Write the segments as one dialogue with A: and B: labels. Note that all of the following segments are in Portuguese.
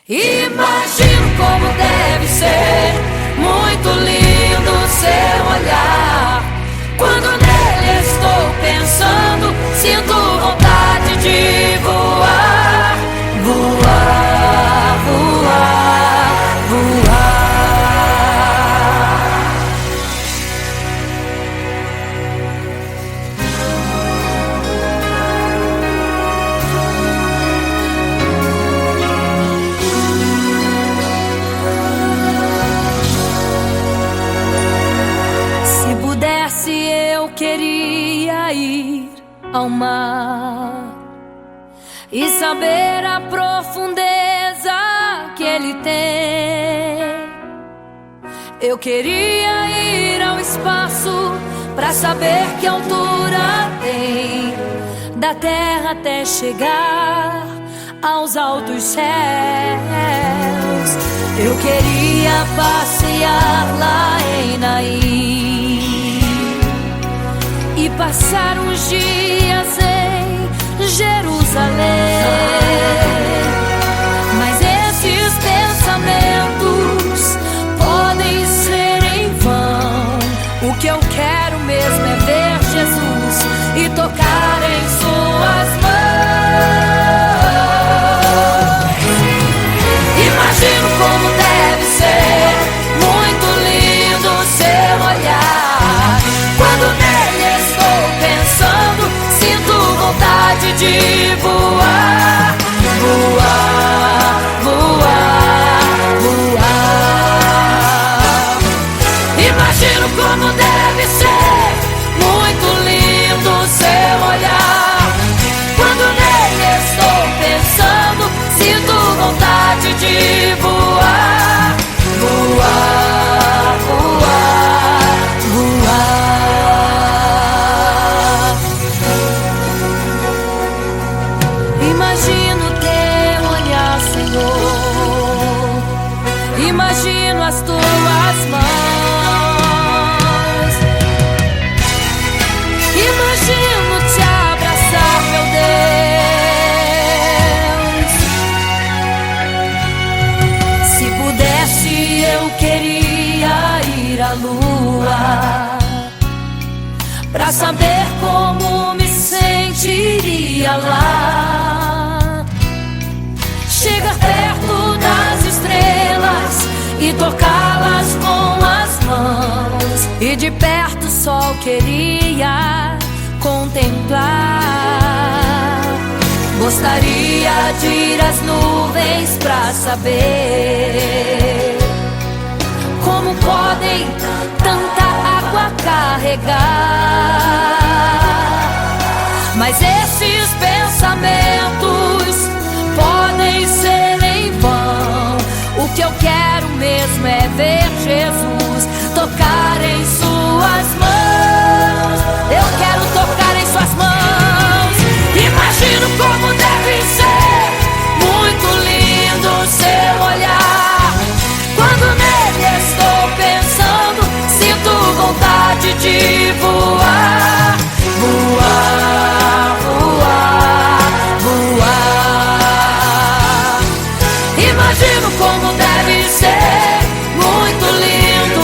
A: Imagino como deve ser muito lindo o seu olhar. Quando nele estou pensando, sinto vontade de voar, voar, voar, voar. Se pudesse, eu queria ir ao mar e saber a profundeza que ele tem. Eu queria ir ao espaço pra saber que altura tem, da terra até chegar aos altos céus. Eu queria passear lá em Naim e passar uns dias em Jerusalém. Mas esses pensamentos podem ser em vão. O que eu quero mesmo é ver Jesus e tocar em suas mãos. Imagino como deve ser muito lindo o seu olhar. Quando nele estou pensando, sinto vontade de voar, voar, voar, voar. Imagino como deve ser muito lindo o seu olhar. Quando nele estou pensando, sinto vontade de voar, voar, voar, voar. Imagino teu olhar, Senhor. Imagino as tuas mãos. Imagino te abraçar, meu Deus. Se pudesse, eu queria ir à lua pra saber como me sentiria lá. Chegar perto das estrelas e tocá-las com as mãos, e de perto só queria contemplar. Gostaria de ir às nuvens pra saber como podem tanta água carregar. Mas esses pensamentos podem ser em vão. O que eu quero mesmo é ver Jesus, tocar em suas mãos. Eu quero tocar em suas mãos. Imagino como deve ser muito lindo o seu olhar. Quando nele estou pensando, sinto vontade de voar, voar, voar, voar. Imagino como deve ser muito lindo o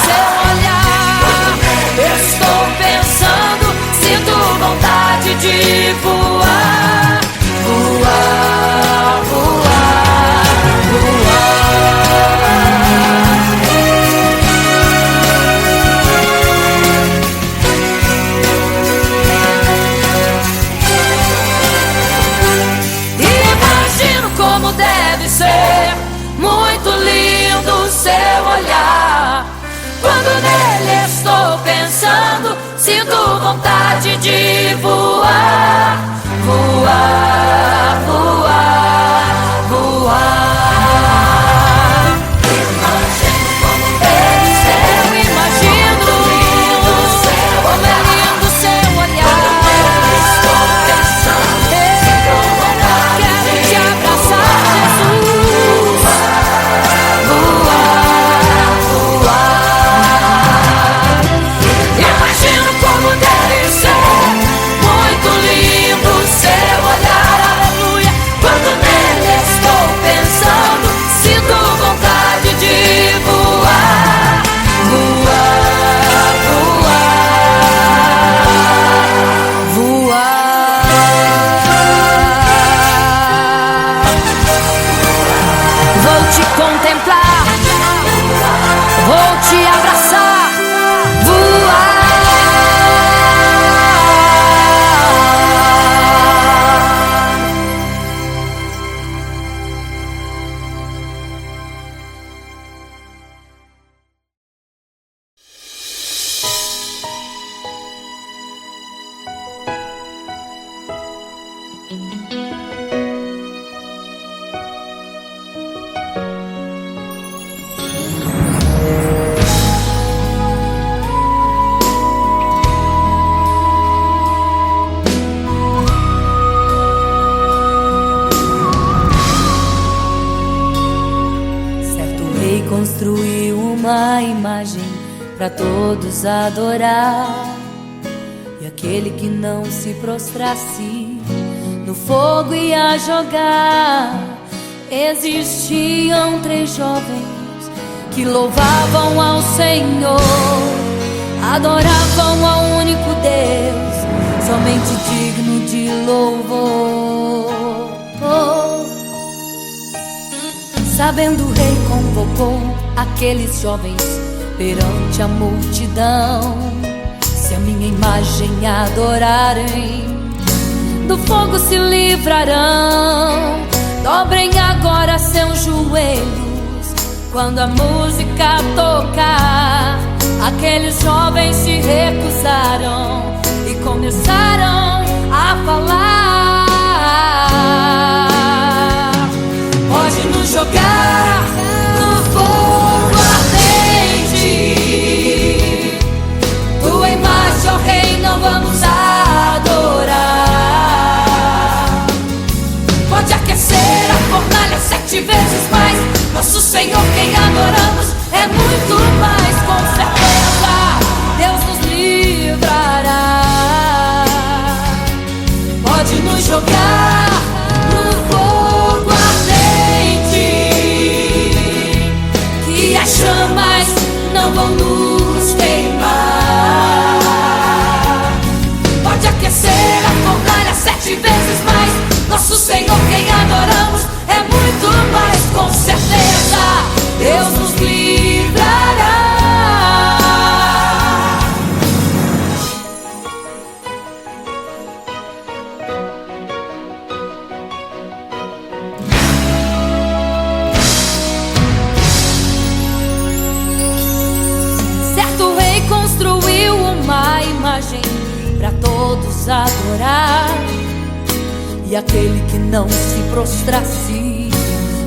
A: seu olhar. Estou pensando, sinto vontade de voar, voar, voar, voar. Imagino como deve ser muito lindo o seu olhar. Quando nele estou pensando, sinto vontade de voar, voar, voar, voar. Imagino como deve ser, eu imagino como é lindo o seu olhar. Estou pensando, sinto vontade de te abraçar, Jesus. Voar, voar. Imagino como deve ser muito lindo o seu olhar, aleluia. contemplar, vou te abraçar, voar.
B: Construiu uma imagem para todos adorar, e aquele que não se prostrasse no fogo ia jogar. Existiam 3 jovens que louvavam ao Senhor, adoravam ao único Deus, somente digno de louvor. Sabendo, o rei convocou aqueles jovens perante a multidão. Se a minha imagem adorarem, do fogo se livrarão. Dobrem agora seus joelhos quando a música tocar. Aqueles jovens se recusaram e começaram a falar: pode nos jogar no fogo ardente, tua imagem, ó Rei, não vamos adorar. Pode aquecer a fornalha 7 vezes mais, nosso Senhor quem adoramos é muito mais. Com certeza Deus nos livrará. Pode nos jogar no fogo ardente, que as chamas não vão nos queimar. Pode aquecer a fornalha 7 vezes mais, nosso Senhor quem adoramos é muito mais. Com certeza Deus nos livrará. Certo rei construiu uma imagem para todos adorar, e aquele que não se prostrasse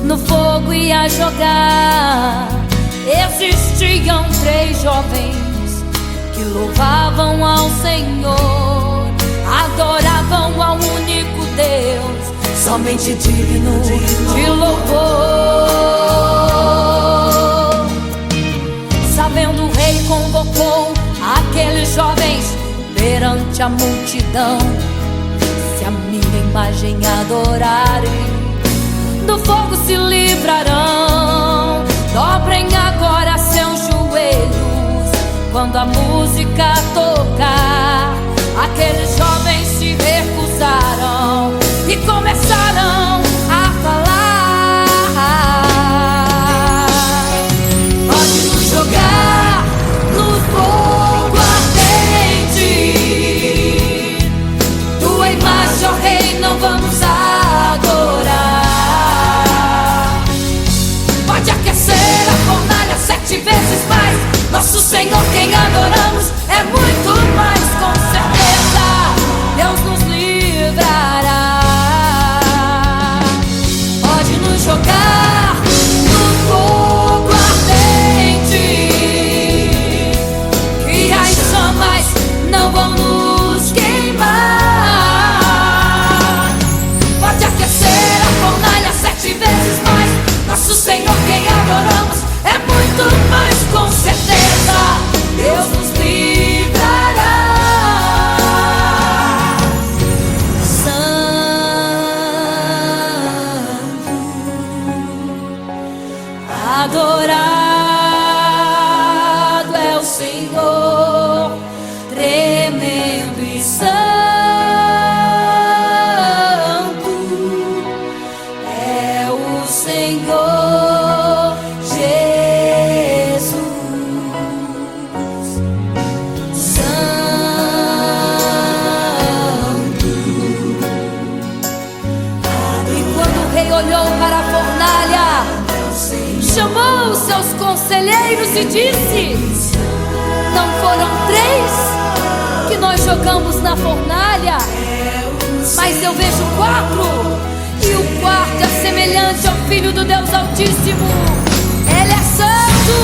B: no fogo ia jogar. Existiam 3 jovens que louvavam ao Senhor, adoravam ao único Deus, somente digno de louvor. Sabendo, o rei convocou aqueles jovens perante a multidão. Se a minha imagem adorarem, do fogo se livrarão. Dobrem agora seus joelhos quando a música tocar. Aqueles jovens se recusaram e começaram a falar: pode nos jogar no fogo ardente, tua imagem, ó Rei, não vamos adorar. Pode aquecer a fornalha 7 vezes mais, nosso Senhor quem adoramos é muito mais. Com certeza Deus nos livrará. Pode nos jogar no fogo ardente, que as chamas não vão nos queimar. Pode aquecer a fornalha 7 vezes mais, nosso Senhor quem adoramos é muito mais. Com certeza Deus nos livrará. Santo, adorado é o Senhor, tremendo e santo é o Senhor.
A: a fornalha, chamou os seus conselheiros e disse: não foram 3 que nós jogamos na fornalha, mas eu vejo 4, e o quarto é semelhante ao Filho do Deus Altíssimo. Ele é santo,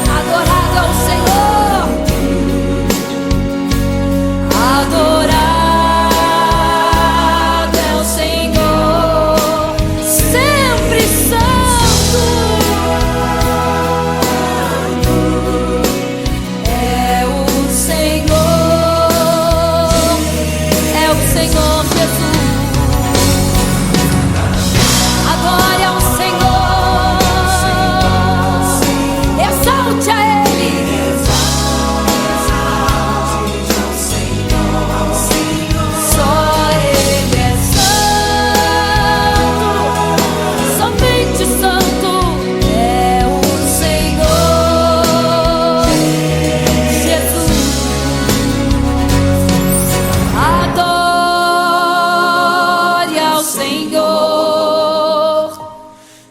A: adorado ao Senhor, adorado é o Senhor, sempre santo. É o Senhor Jesus. Adore ao Senhor, exalte a Ele. Só Ele é santo, somente santo é o Senhor Jesus. Adore ao Senhor,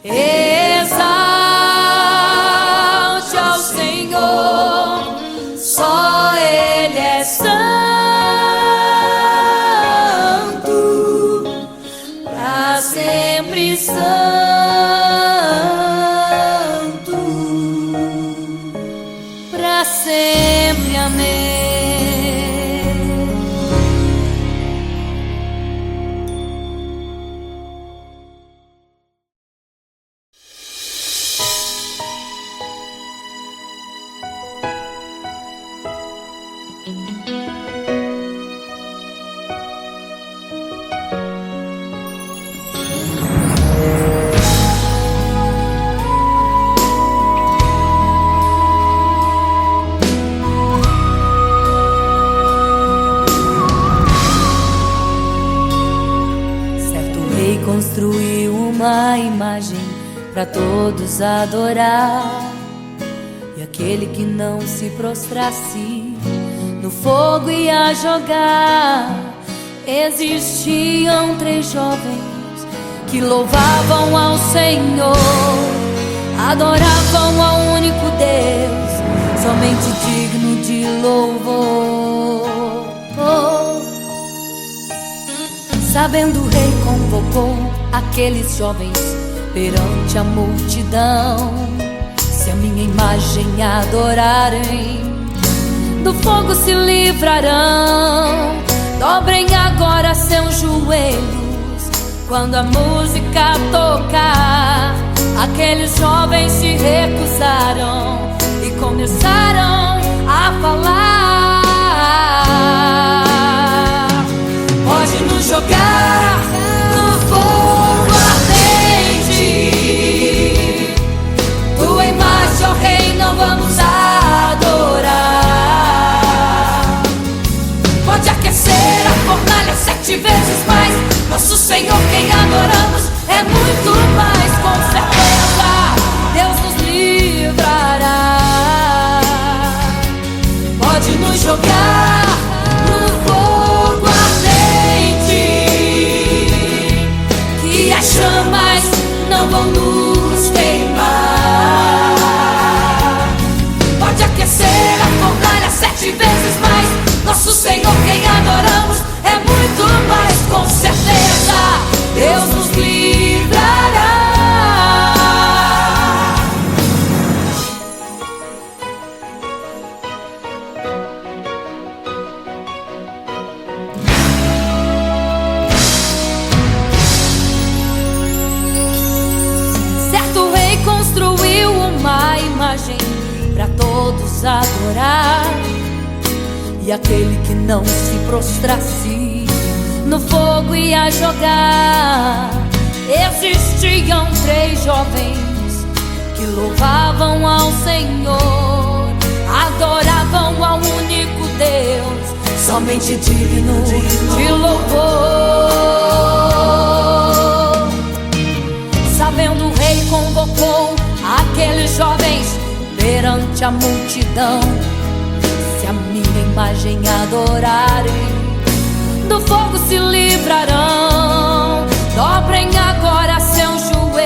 A: exalte ao Senhor, só Ele é santo, pra sempre santo, pra sempre. Amém. Construiu uma imagem para todos adorar, e aquele que não se prostrasse no fogo ia jogar. Existiam 3 jovens que louvavam ao Senhor, adoravam ao único Deus, somente digno de louvor. Sabendo, o rei convocou aqueles jovens perante a multidão. Se a minha imagem adorarem, do fogo se livrarão. Dobrem agora seus joelhos quando a música tocar. Aqueles jovens se recusaram e começaram a falar: pode nos jogar no fogo ardente, tua imagem, ó Rei, não vamos adorar. Pode aquecer a fornalha 7 vezes mais, nosso Senhor quem adoramos é muito mais. Com certeza Deus nos livrará. Pode nos jogar no fogo ardente, que as chamas não vão nos queimar. Pode aquecer a fornalha 7 vezes mais, nosso Senhor quem adoramos é muito mais. Com certeza Deus nos livrará. Certo rei construiu uma imagem para todos adorar, e aquele que não se prostrasse no fogo ia jogar. Existiam 3 jovens que louvavam ao Senhor, adoravam ao único Deus, somente digno de louvor. Sabendo, o rei convocou aqueles jovens perante a multidão. Se a minha imagem adorarem, do fogo se livrarão. Dobrem agora seus joelhos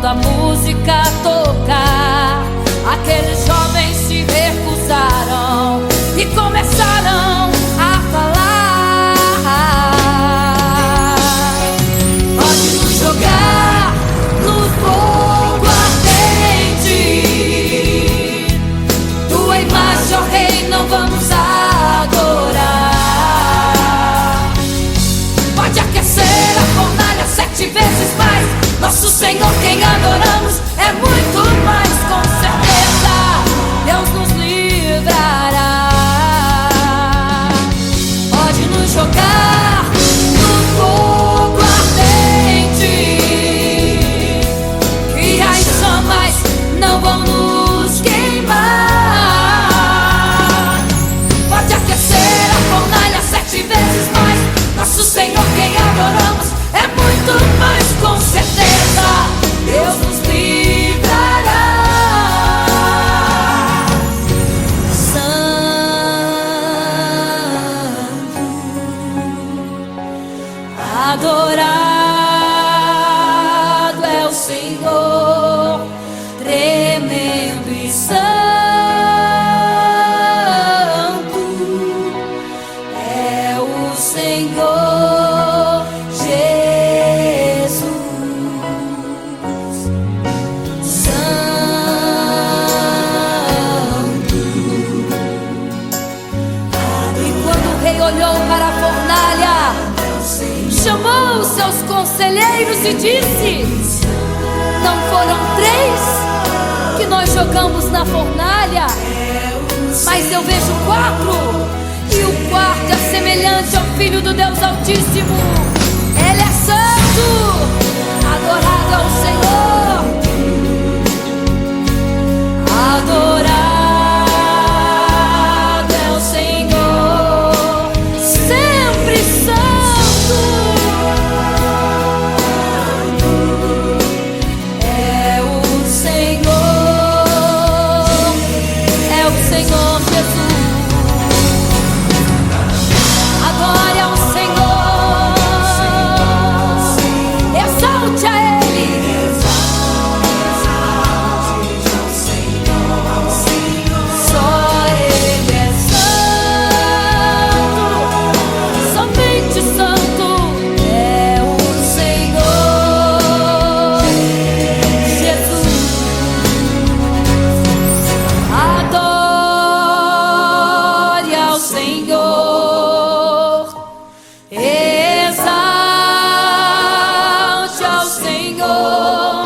A: quando a música tocar, aqueles jovens se recusaram e começaram a falar: pode nos jogar no fogo ardente, tua imagem, ó Rei, não vamos adorar. Pode aquecer a fornalha 7 vezes mais, nosso Senhor quem adoramos é muito mais, com certeza Deus nos livrará. Pode nos jogar no fogo ardente, e as chamas não vão nos queimar. Pode aquecer a fornalha 7 vezes mais, nosso Senhor quem adoramos é muito mais, com certeza Deus nos livrará. Santo, adorado é o Senhor, tremendo e santo é o Senhor Jesus. Santo. E quando o rei olhou para a fornalha, chamou os seus conselheiros e disse: não foram 3 que nós jogamos na fornalha, mas eu vejo 4, e o quarto é semelhante ao Filho do Deus Altíssimo. Ele é santo, adorado é o Senhor, adorado é o Senhor, sempre santo é o Senhor, é o Senhor Jesus. Adore ao Senhor, exalte a Ele. Só Ele é santo, somente santo é o Senhor Jesus. Adore ao Senhor, exalte ao Senhor,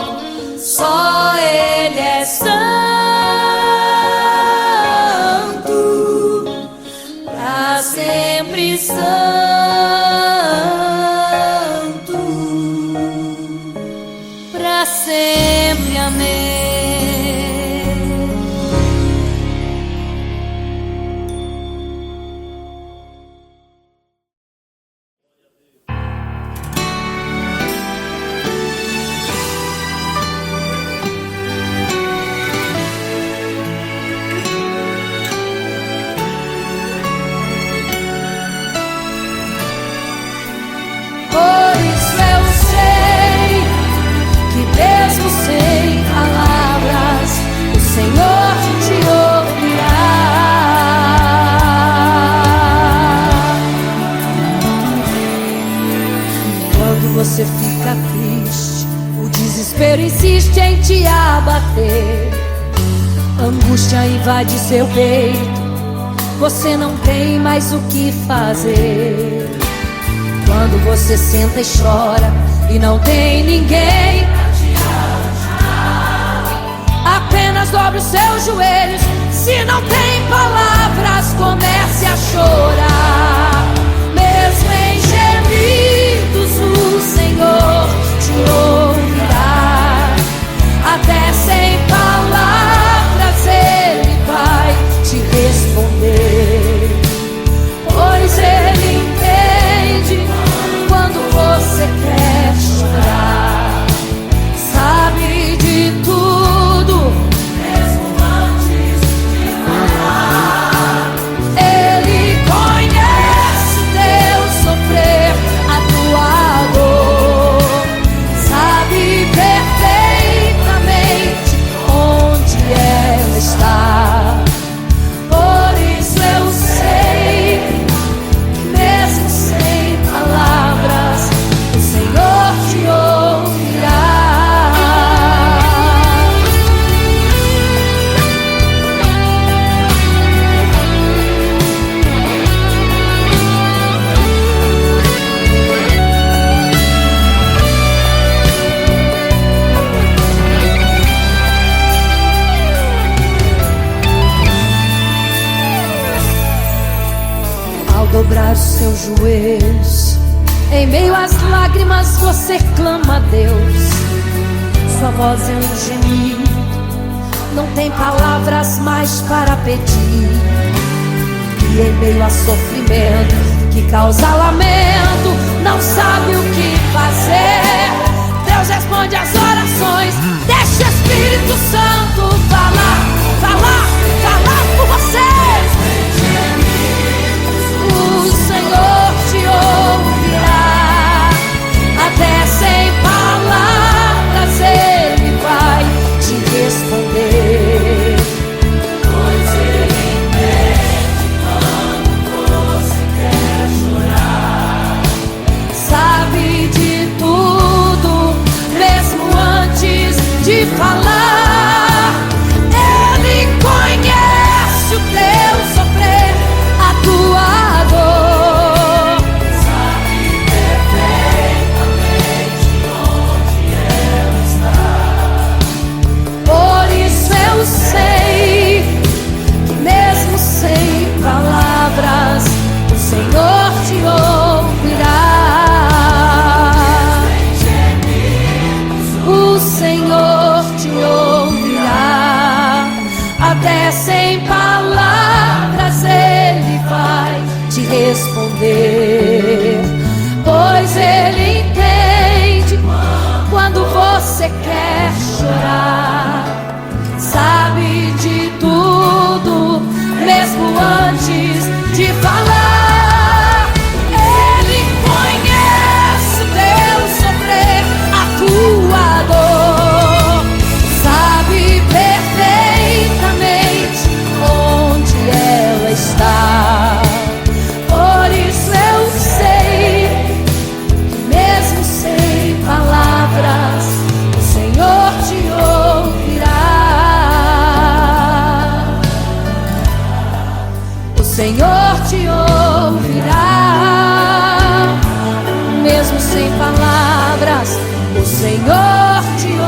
A: só Ele é santo, pra sempre santo, pra sempre. Amém. Por isso eu sei que mesmo sem palavras o Senhor te ouvirá. Quando você fica triste, o desespero insiste em te abater, a angústia invade seu peito, você não tem mais o que fazer. Quando você senta e chora e não tem ninguém pra te ajudar, apenas dobre os seus joelhos. Se não tem palavras, comece a chorar. Mesmo em gemidos, o Senhor te ouvirá. Até sem palavras Ele vai te responder, pois Ele entende quando você quer chorar. seus joelhos. Em meio às lágrimas você clama a Deus. Sua voz é um gemido, não tem palavras mais para pedir. E em meio a sofrimento que causa lamento, não sabe o que fazer. Deus responde às orações. Deixa o Espírito Santo falar, falar, falar por você. O Senhor te ouvirá, até sem palavras Ele vai te responder. Pois Ele entende quando você quer chorar. Sabe de tudo, mesmo antes de falar. Ele conhece o teu sofrer, a tua dor. Sabe perfeitamente onde ela está. Por isso eu sei que mesmo sem palavras o Senhor te ouvirá. O Senhor te ouvirá, até sem palavras Ele vai te responder. Pois Ele entende quando você quer chorar. Sabe de tudo, mesmo antes de falar. Ele conhece o teu sofrer, a tua dor. Sabe perfeitamente onde ela está. Por isso eu sei que mesmo sem palavras o Senhor te ouvirá. O Senhor te ouvirá, mesmo sem palavras o Senhor te ouvirá.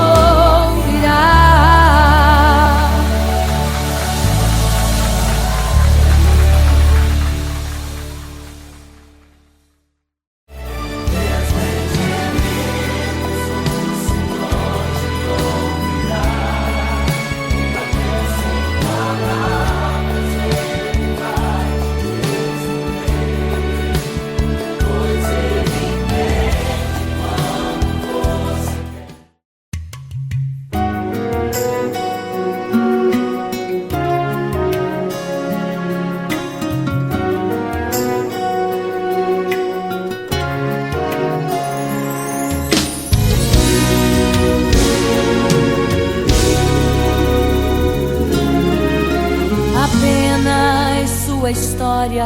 A: Apenas sua história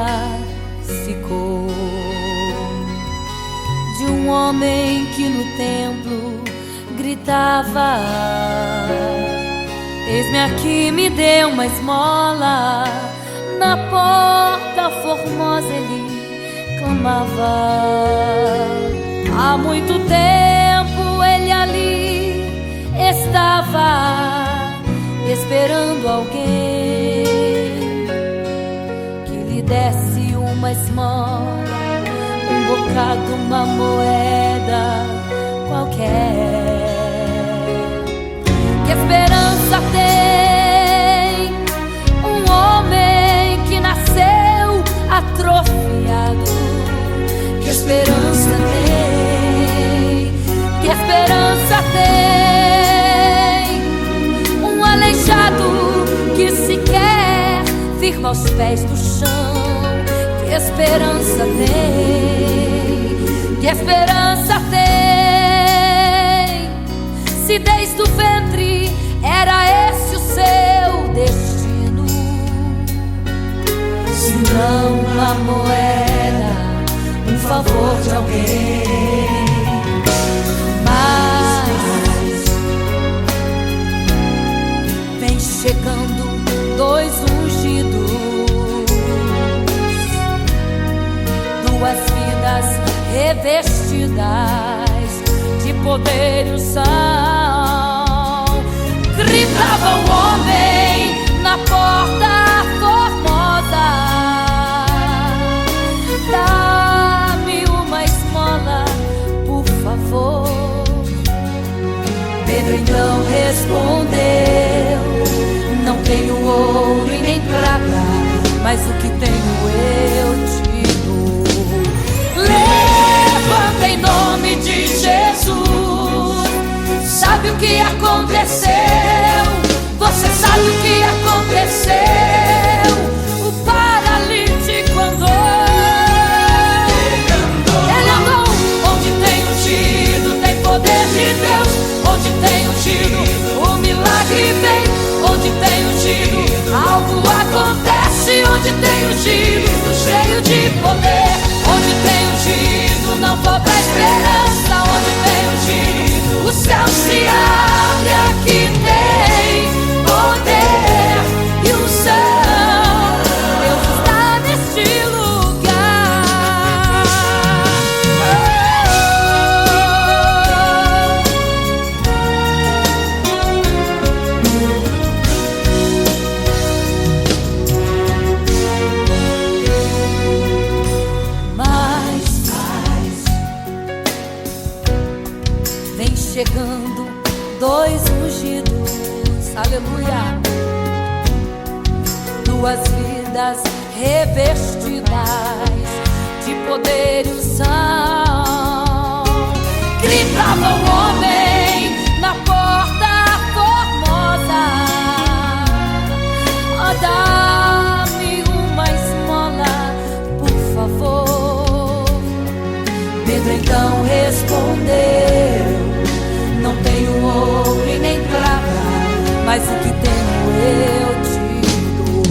A: ficou de um homem que no templo gritava: eis-me aqui, me dê uma esmola. Na porta formosa ele clamava. Há muito tempo ele ali estava esperando alguém que lhe desse uma esmola, um bocado, uma moeda qualquer. Que esperança tem um homem que nasceu atrofiado? Que esperança tem? Que esperança tem um aleijado que sequer firma aos pés do chão? Que esperança tem? Que esperança tem? Se desde o ventre era esse o seu destino, se não uma moeda, um favor de alguém. Mas vem chegando dois ungidos, duas vidas revestidas de poder e unção. Gritava o homem na porta formosa da Pedro então respondeu: não tenho ouro e nem prata, mas o que tenho eu te dou. Levanta em nome de Jesus. Sabe o que aconteceu? Você sabe o que aconteceu? O paralítico andou. Ele andou. Onde tem ungido, tem poder de Deus. Onde tem ungido, o milagre vem. Onde tem ungido, algo acontece. Onde tem ungido, cheio de poder. Onde tem ungido, não falta esperança. Onde tem ungido, o céu se abre. Aqui tem poder e unção. Deus está neste lugar. Mas vem chegando dois ungidos, aleluia, duas vidas revestidas de poder e unção. Gritava o homem na porta formosa: dá-me uma esmola, por favor. Pedro então respondeu: não tenho ouro e nem prata, mas o que tenho eu te dou.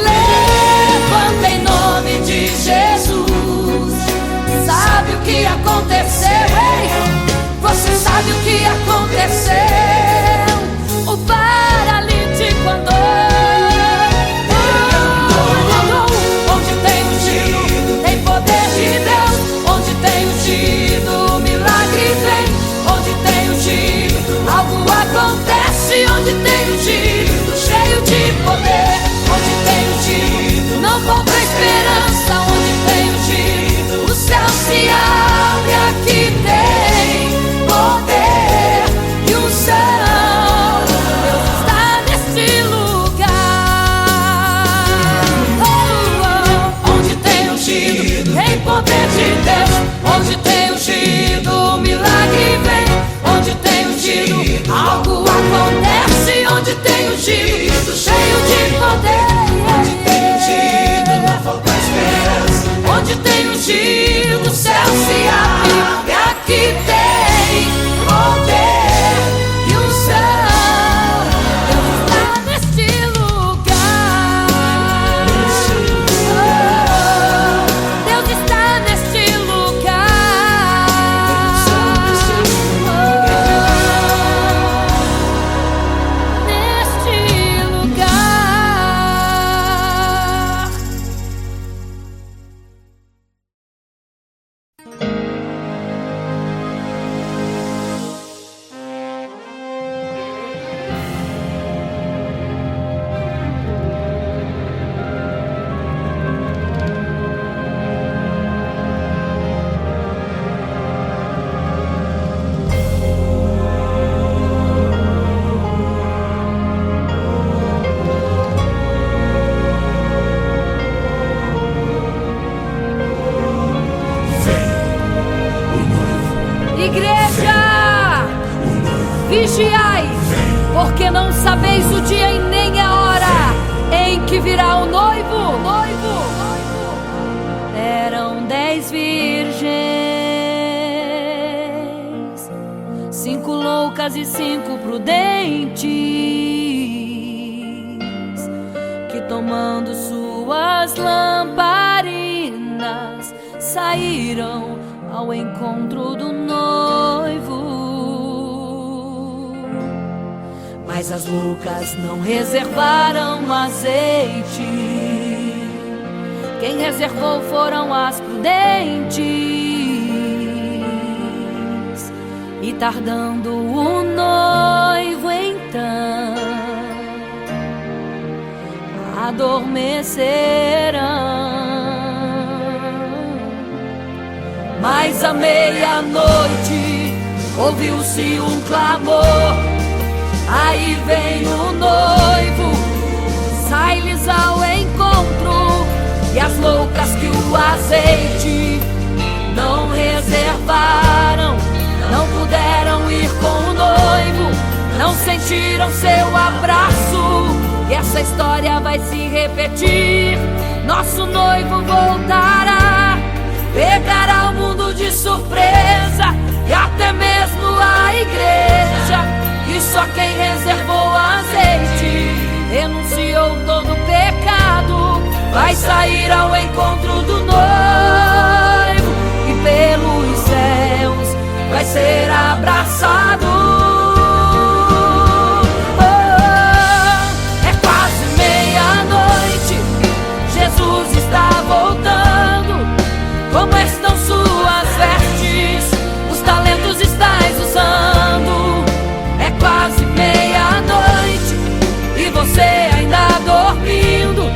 A: Levanta em nome de Jesus. Sabe o que aconteceu? Ei, você sabe o que aconteceu? O paralítico andou. Onde tem ungido, tem poder de Deus. Onde tem ungido, o milagre vem. Onde tem ungido, algo acontece. Onde tem ungido, cheio de poder. Onde tem ungido, não falta esperança. Onde tem ungido, o céu se abre. Aqui tem poder e unção. Deus está neste lugar. Onde tem ungido, tem poder de Deus. Onde tem ungido, o milagre vem. Onde tem ungido, algo acontece. Onde tem ungido, cheio de poder. Onde tem ungido, não falta esperança. Onde tem ungido, o céu se abre. E aqui tem poder e unção. Deus está neste lugar. Deus está neste lugar. Neste lugar. Igreja, vigiai, porque não sabeis o dia e nem a hora em que virá o noivo. Eram 10 virgens, 5 loucas e 5 prudentes, que tomando suas lamparinas saíram ao encontro do noivo. Mas as loucas não reservaram azeite. Quem reservou foram as prudentes. E tardando o noivo então, adormecerão. Mas à meia-noite ouviu-se um clamor Aí vem o noivo, sai-lhes ao encontro, e as loucas que o azeite não reservaram, não puderam ir com o noivo, não sentiram seu abraço. E essa história vai se repetir. Nosso noivo voltará, pegará o mundo de surpresa, e até mesmo a igreja. E só quem reservou azeite, renunciou todo pecado, vai sair ao encontro do noivo, e pelos céus vai ser abraçado. Jesus está voltando. Como estão suas vestes? Os talentos estás usando. É quase meia-noite e você ainda dormindo.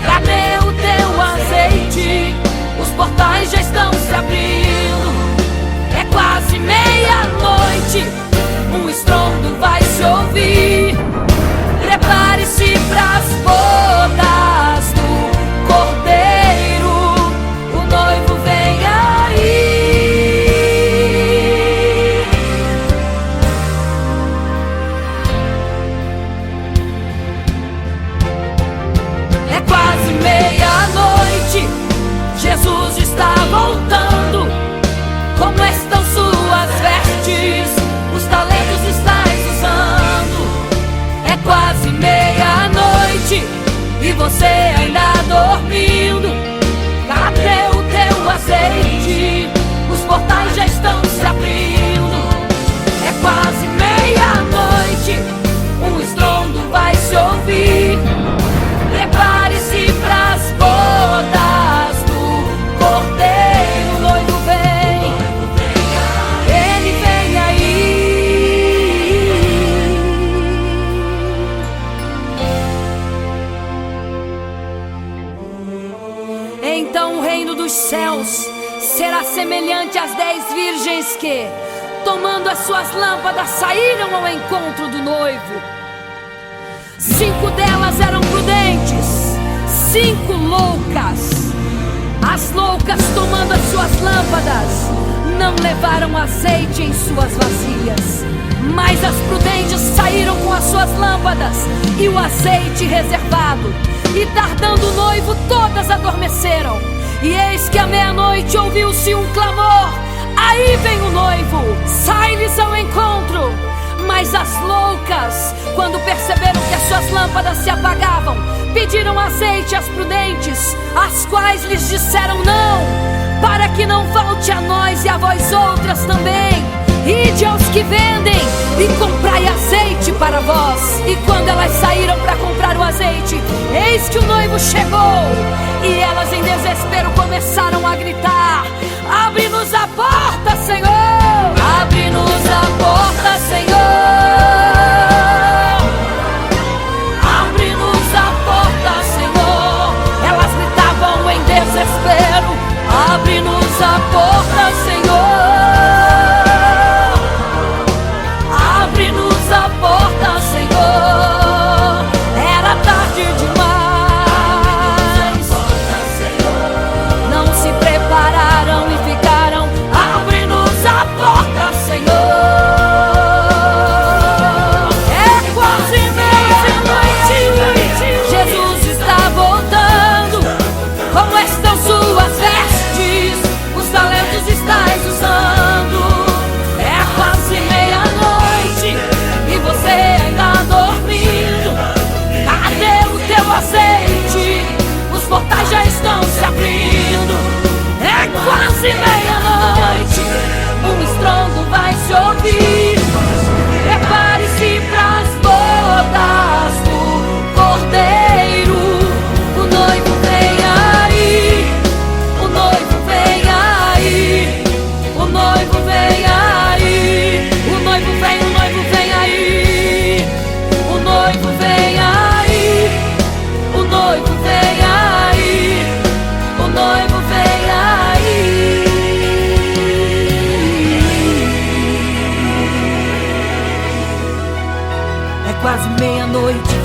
A: Cadê o teu azeite? Os portais já estão se abrindo. É quase meia-noite, um estrondo vai se ouvir. Prepare-se pras bodas do Cordeiro, o noivo vem aí. É quase meia-noite, Jesus está voltando. Como estão suas vestes? Os talentos estás usando. É quase meia-noite e você ainda dormindo. Cadê o teu azeite? Os portais já estão se abrindo. É quase meia-noite, um estrondo vai se ouvir. Prepare-se pras bodas do Cordeiro, o noivo vem, ele vem aí. Então o reino dos céus será semelhante às 10 virgens que, tomando as suas lâmpadas, saíram ao encontro do noivo. 5 delas eram prudentes, 5 loucas. As loucas, tomando as suas lâmpadas, não levaram azeite em suas vasilhas, mas as prudentes saíram com as suas lâmpadas e o azeite reservado. E tardando o noivo, todas adormeceram. E eis que à meia-noite ouviu-se um clamor: aí vem o noivo, sai-lhes ao encontro. Mas as loucas, quando perceberam que as suas lâmpadas se apagavam, pediram azeite às prudentes, as quais lhes disseram: não, para que não falte a nós e a vós outras também. Ide aos que vendem e comprai azeite para vós. E quando elas saíram para comprar o azeite, eis que o noivo chegou. E elas em desespero começaram a gritar: abre-nos a porta, Senhor! Abre-nos a porta, Senhor! Abre-nos a porta, Senhor! Elas gritavam em desespero: abre-nos a porta, Senhor! Abre-nos a porta, Senhor! Era tarde demais. Não se prepararam e ficaram: abre-nos a porta, Senhor!
B: quase meia-noite.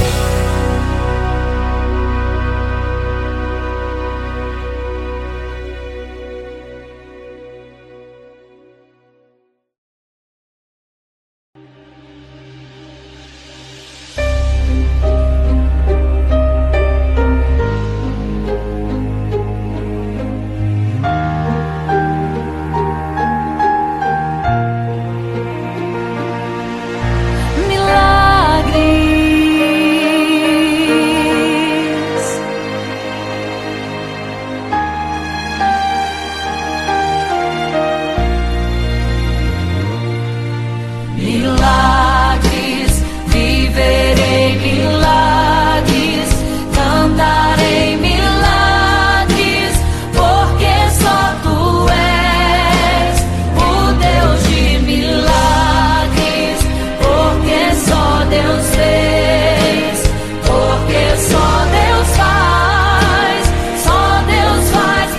A: Milagres, viverei milagres, cantarei milagres, porque só tu és o Deus de milagres, porque só Deus fez, porque só Deus faz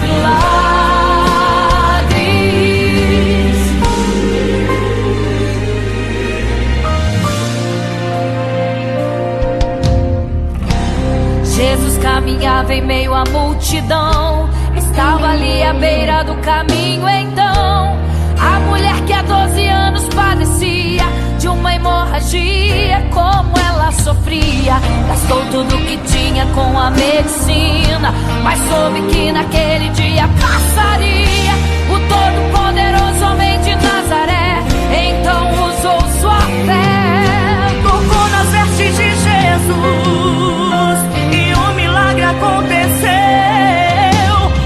A: milagres. Jesus caminhava em meio à multidão, estava ali à beira do caminho. Então a mulher que há 12 anos padecia de uma hemorragia, como ela sofria, gastou tudo que tinha com a medicina, mas soube que naquele dia passaria o todo-poderoso homem de Nazaré. Então usou sua fé,
B: Tocou nas vestes de Jesus e um milagre aconteceu.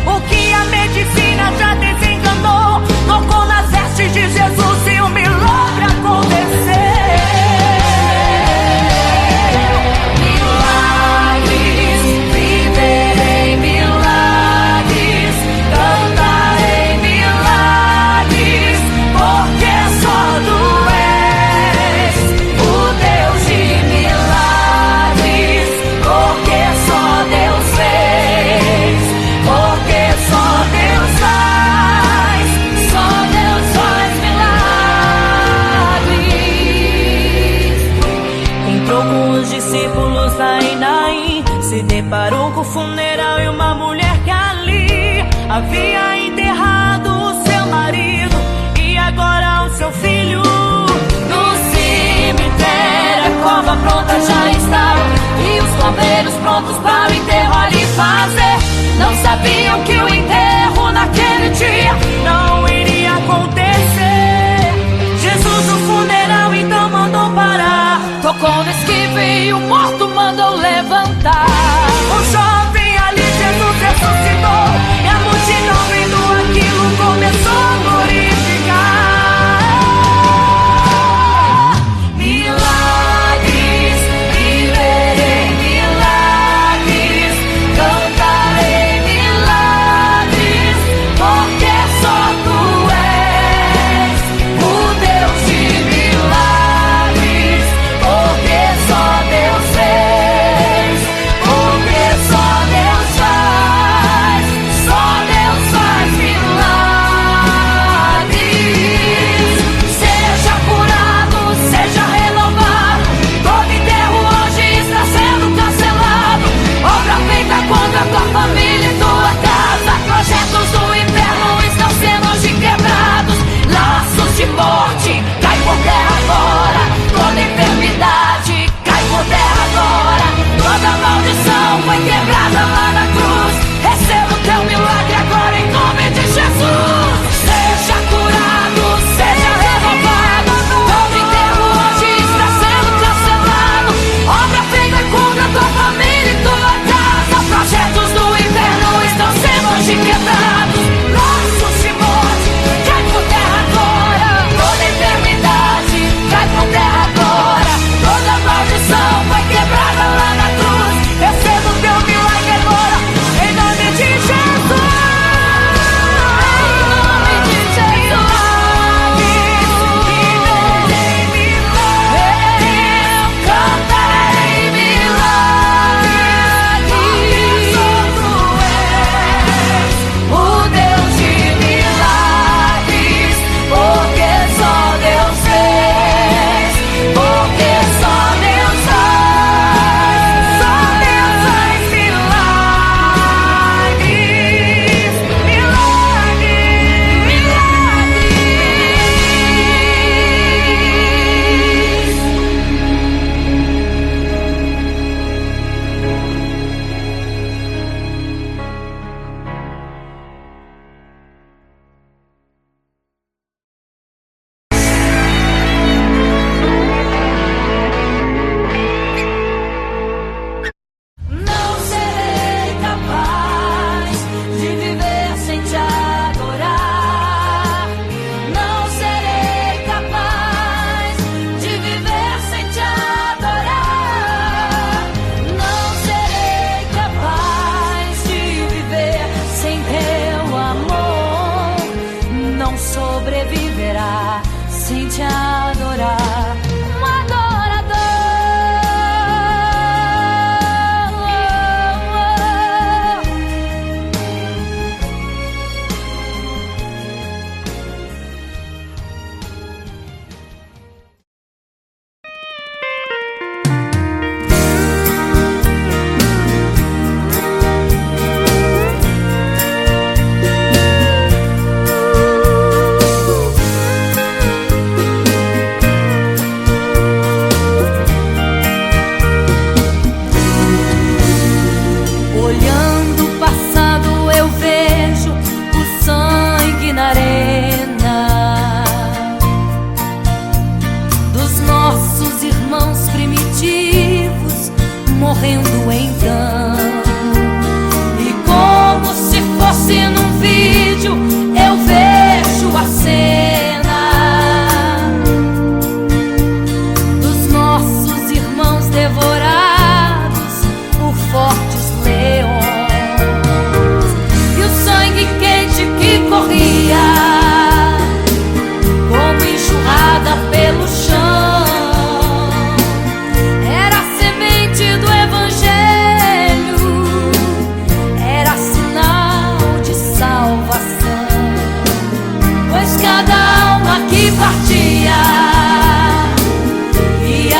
B: O que a medicina já desenganou, tocou nas vestes de Jesus e um milagre aconteceu.
A: milagres, viverei milagres, cantarei milagres, porque só tu és o Deus de milagres, porque só Deus fez, porque só Deus faz milagres.
B: Entrou com os discípulos lá em Naim, se deparou com o funeral e uma mulher que ali havia enterrado o seu marido e agora o seu filho.
A: No cemitério a cova pronta já estava e os bombeiros prontos para o enterro ali fazer. Não sabiam que o enterro naquele dia
B: Não iria acontecer. Jesus no funeral então mandou parar.
A: tocou no esquivo e o morto mandou levantar.
B: O jovem ali, Jesus ressuscitou, e a multidão vendo aquilo começou a glorificar.
A: Milagres, viverei milagres,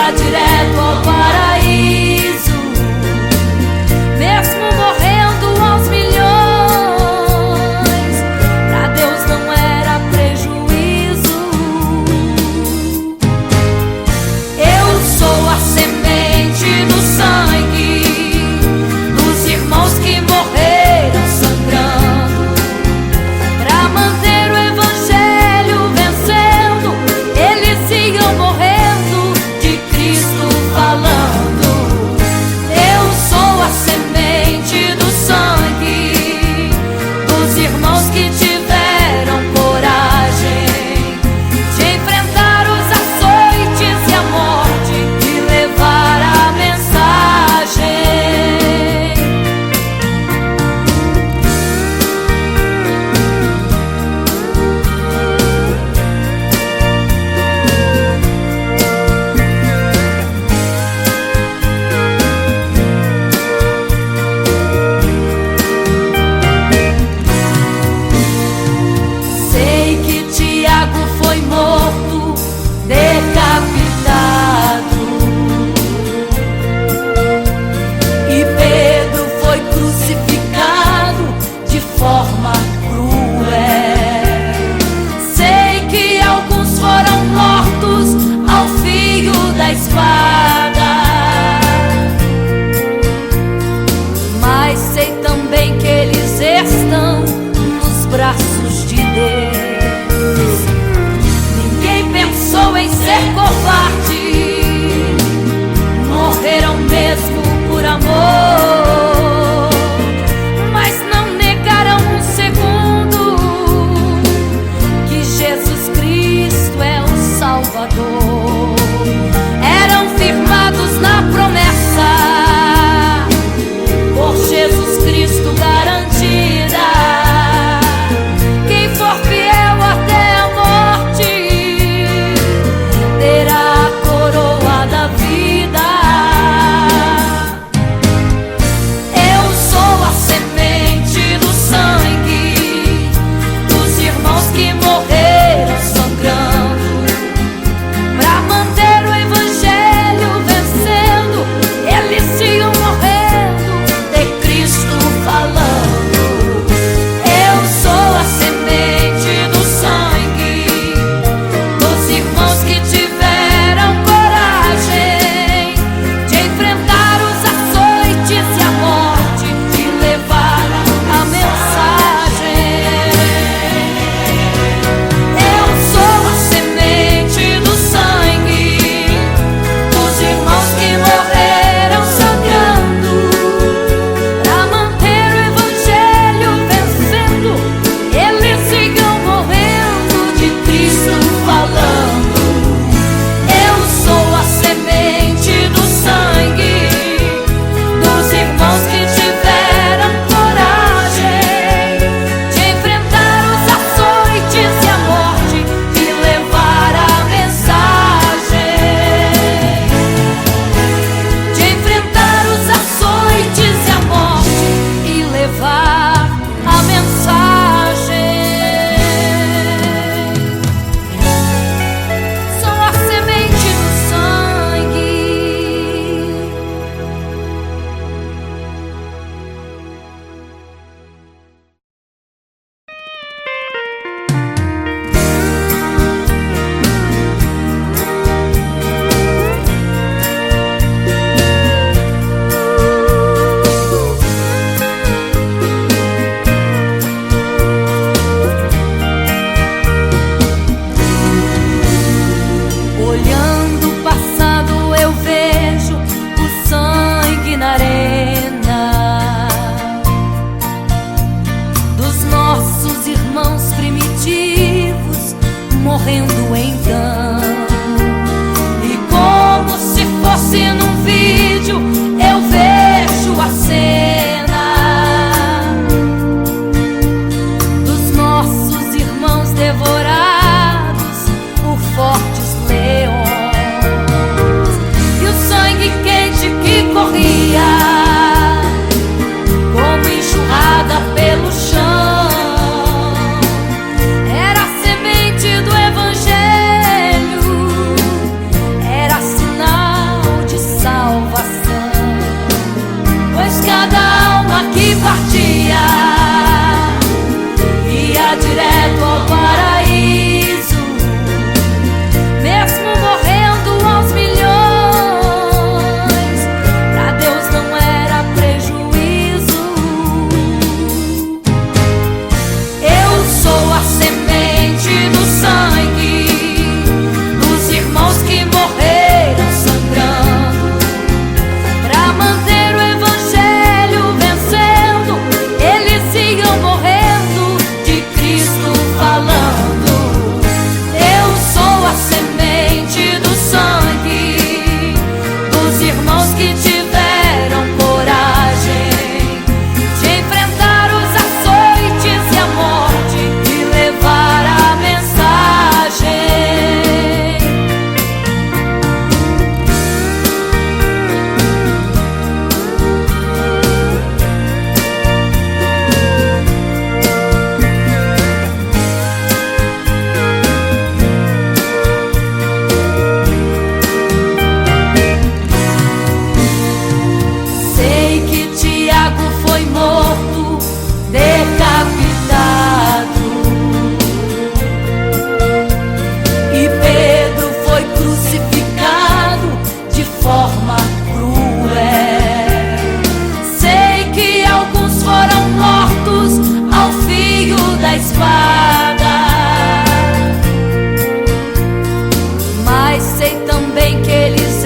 A: leva direto ao paraíso. Mesmo morrendo aos milhões, pra Deus não era prejuízo. Eu sou a semente do sangue dos irmãos que morreram sangrando pra manter o evangelho vencendo. Eles iam morrendo de Cristo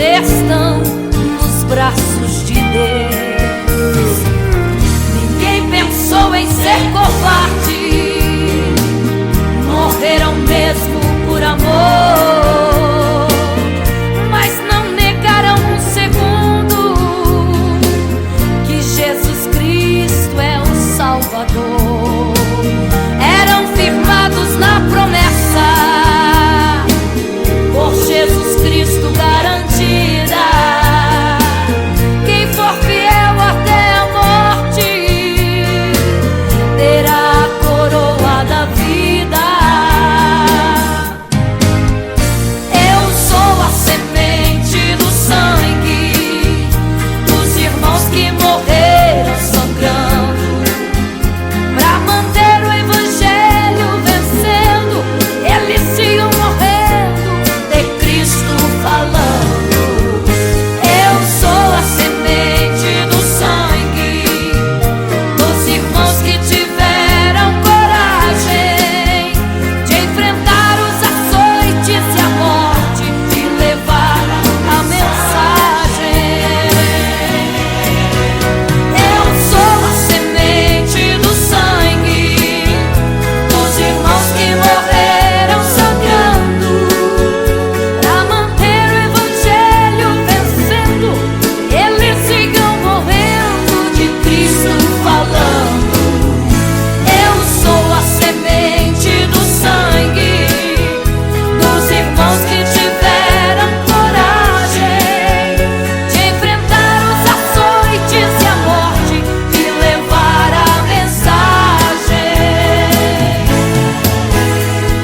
A: estão nos braços de Deus. Ninguém pensou em ser covarde, morreram mesmo por amor, mas não negaram um segundo que Jesus Cristo é o Salvador. Eram firmados na promessa, por Jesus Cristo garantida. Quem for fiel até a morte terá a coroa da vida. Eu sou a semente do sangue dos irmãos que morreram sangrando pra manter o evangelho vencendo. Eles sigam morrendo, de Cristo falando. Eu sou a semente do sangue dos irmãos que tiveram coragem de enfrentar os açoites e a morte e levar a mensagem. Eu sou a semente do sangue dos irmãos que morreram sangrando pra manter o evangelho vencendo. Eles sigam morrendo, de Cristo falando. Eu sou a semente do sangue dos irmãos que tiveram coragem de enfrentar os açoites e a morte e levar a mensagem.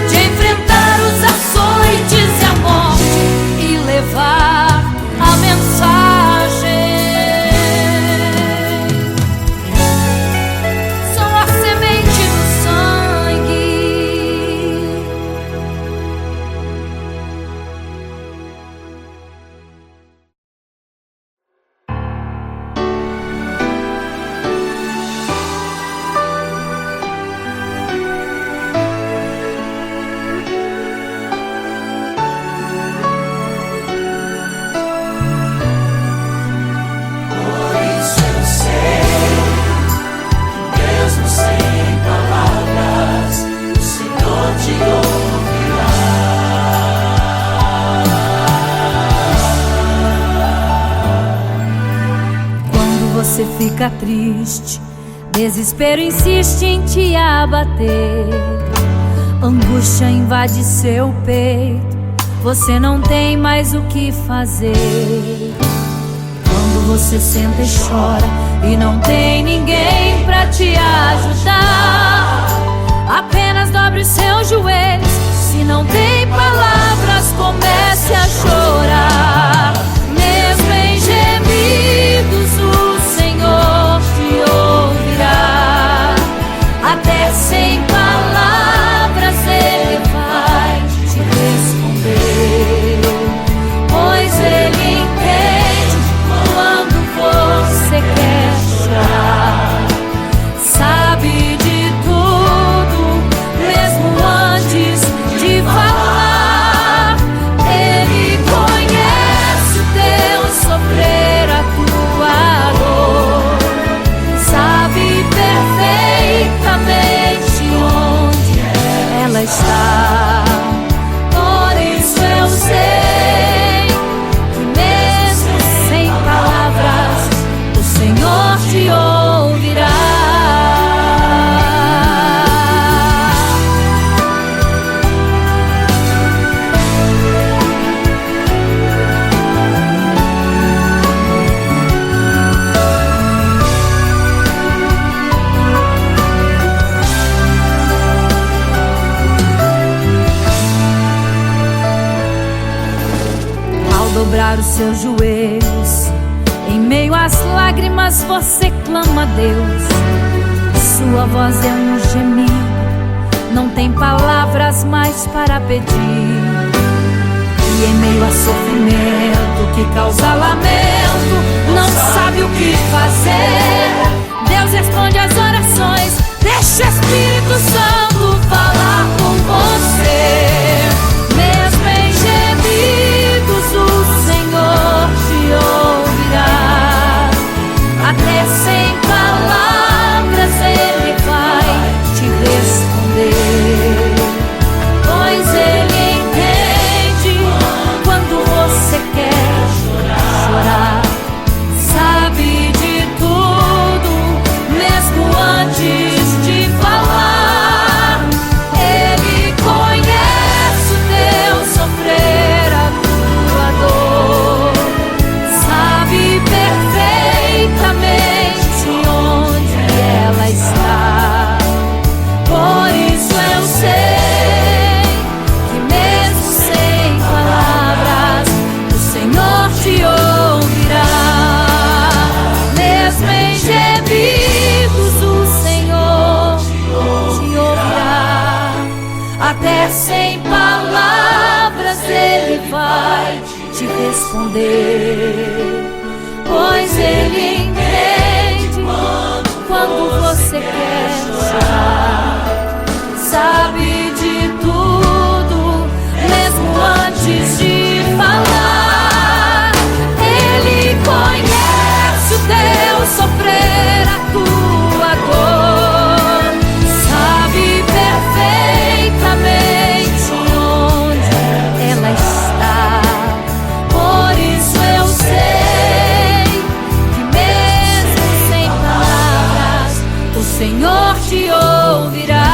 A: De enfrentar os açoites e a morte e levar a mensagem. Sou a semente do sangue.
B: Por isso eu sei que mesmo sem palavras o Senhor te ouvirá.
A: Quando você fica triste, desespero insiste em te abater, angústia invade seu peito, você não tem mais o que fazer. Quando você senta e chora e não tem ninguém pra te ajudar, apenas dobre os seus joelhos. Se não tem palavras, comece a chorar. Mesmo em gemidos, o Senhor te ouvirá. Até sem palavras Ele vai te responder, pois Ele entende quando você quer chorar. Sabe de tudo, mesmo antes de falar. Ele conhece o teu sofrer, a tua dor. Sabe perfeitamente onde ela está. Por isso eu sei que mesmo sem palavras o Senhor te ouvirá. Ao dobrar os seus joelhos, em meio às lágrimas você clama a Deus. Sua voz é um gemido, não tem palavras mais para pedir. E em meio a sofrimento que causa lamento, não sabe o que fazer. Deus responde às orações, deixa o Espírito Santo falar com você. Mesmo em gemidos o Senhor Até sem palavras Ele vai te responder, pois Ele entende quando você quer chorar. Sabe de tudo, mesmo antes de falar. Ele conhece o teu sofrer, a tua dor. Sabe perfeitamente onde ela está. Por isso eu sei que mesmo sem palavras o Senhor te ouvirá.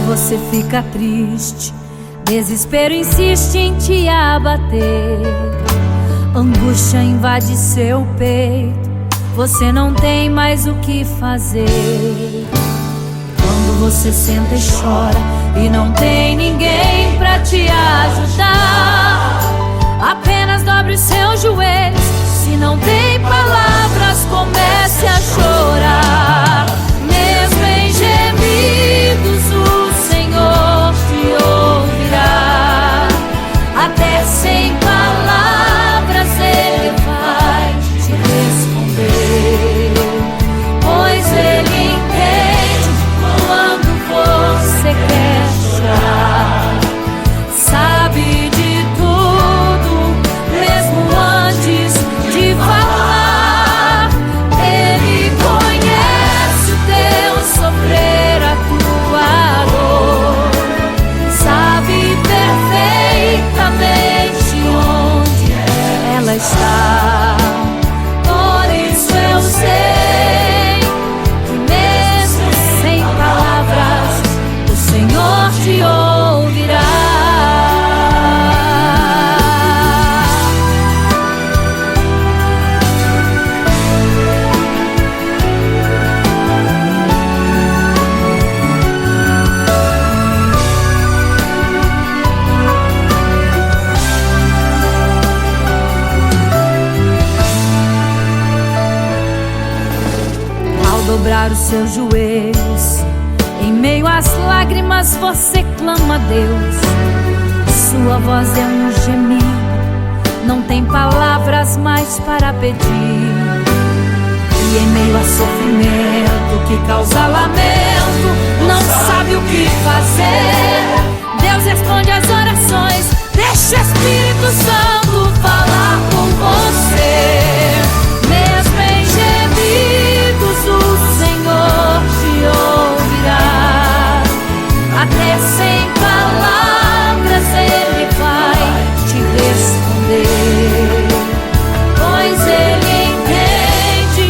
A: Você fica triste, desespero insiste em te abater, angústia invade seu peito, você não tem mais o que fazer. Quando você senta e chora e não tem ninguém pra te ajudar, apenas dobre os seus joelhos. Se não tem palavras, comece a chorar. Mesmo em gemidos o Senhor te ouvirá. Até sem palavras Ele vai te responder, pois Ele entende quando você quer chorar. Sabe de tudo, mesmo antes de falar. Ele conhece o teu sofrer, a tua dor. Sabe perfeitamente onde ela está. Por isso eu sei que mesmo sem palavras o Senhor te ouvirá. Ao dobrar os seus joelhos, em meio às lágrimas você clama a Deus. Sua voz é um gemido, não tem palavras mais para pedir. E em meio a sofrimento que causa lamento, não sabe o que fazer. Deus responde às orações, deixa o Espírito Santo falar com você. Mesmo em gemidos o Senhor te ouvirá. Até sem palavras Ele vai te responder, pois Ele entende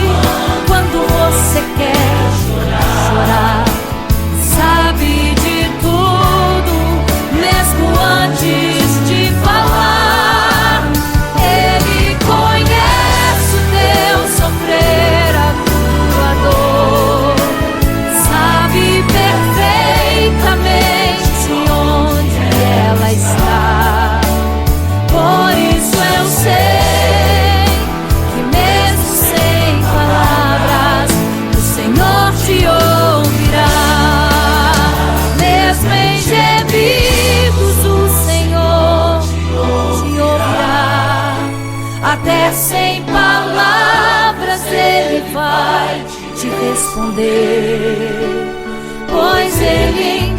A: até sem palavras Ele vai te responder, pois Ele